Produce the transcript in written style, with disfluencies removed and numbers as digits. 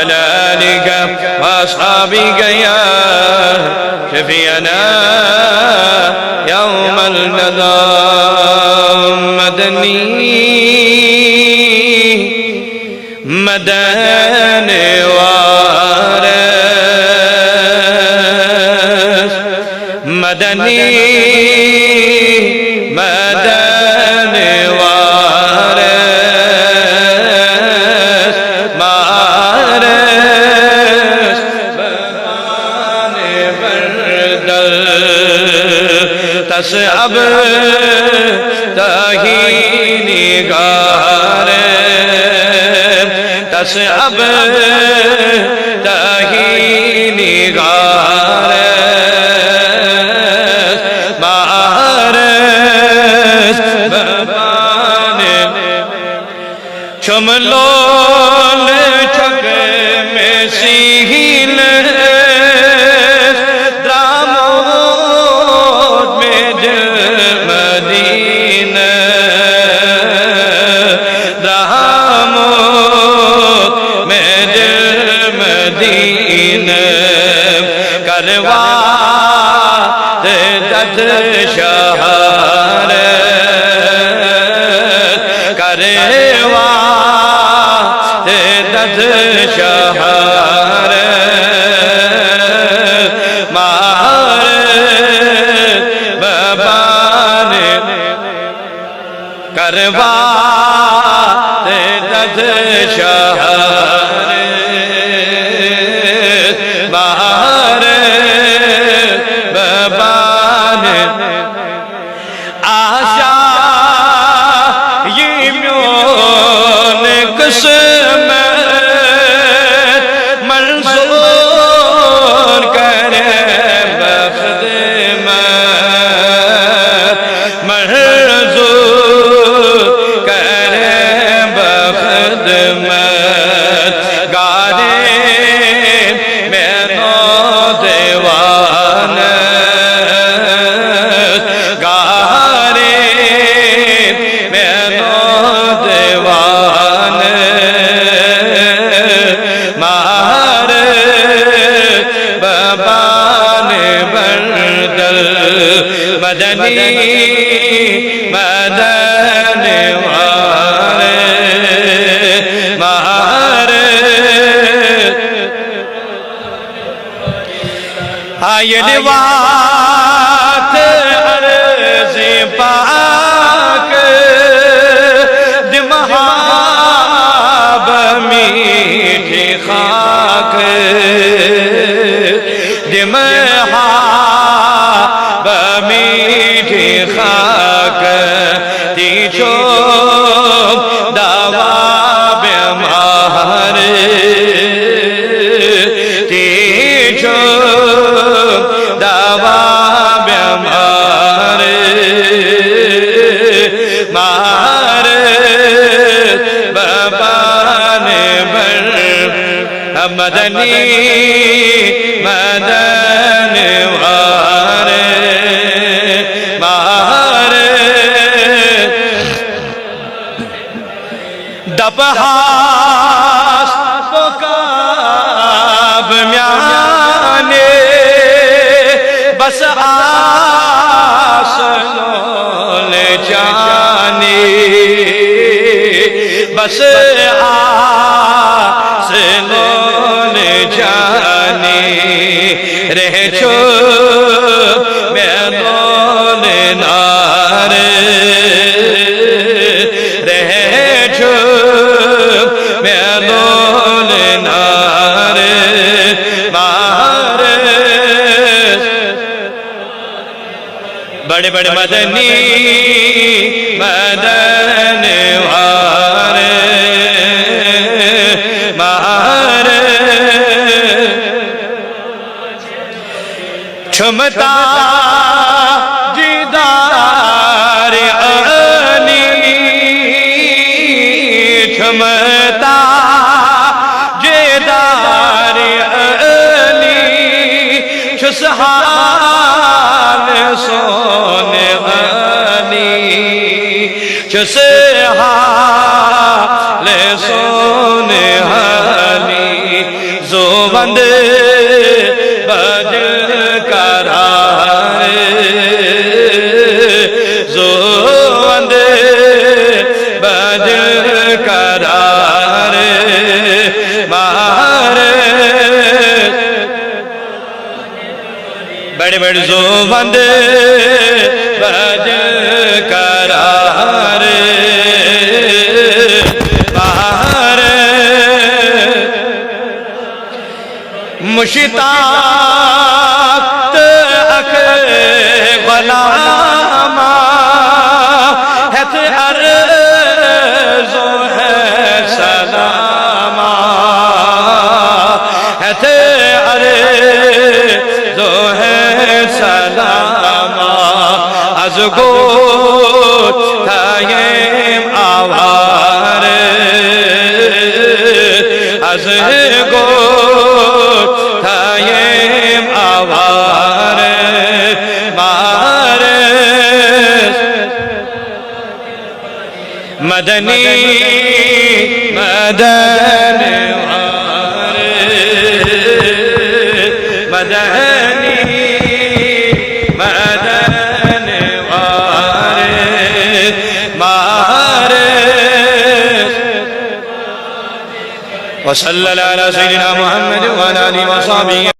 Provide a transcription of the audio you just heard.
وعلى آلك وأصحابك يا شفيعنا يوم الندى مدن وارث مدنی مدن وارث مارث بان بردل تصعب تہینی غارب تصعب تہینی غارب مارث بان چملول چک میں سیل درامود میں دل مدینہ درامود میں دل مدینہ کروا دد شہر کروا دد شہر مارث ببان کروا دد شہر مارث ببان آشا یہ میون قسمت منظور کرے بخدمت منظور کرے بخدمت گانے میں نو دیوان گانے میں نو دیوان مارث ببان بردل مدنی مدن وارث مارث آئے لوات عرض پاک دمہاب میٹھی خاک دمہاب میٹھی خاک تیچو دواب مہر تیچو دواب مہر مارث ببان مدنی مدن وارث مارث دبہاس بکاب میانے بس آسنول جانے بس آسنول جانے رہ چھوپ میں دول نار رہ چھوپ میں دول نار مارث بڑے بڑے مدنی مدن وارث مارث چھمتا دیدار علی چھمتا دیدار علی چھس حال سون علی چھس حال سون علی زوبند بج کرار زوبند بج کرار مارے بڑے بڑے زوبند بج کرار مارے مشتاق اخ غلاما ہت عرض ہے سلاما ہت عرض ہے سلاما از گوت تایم آوار از گوت تایم آوار مارے مدنی مدن مدنی مدن مارے وصلی اللہ علیہ سیدنا محمد وعلی آلہ وصحبہ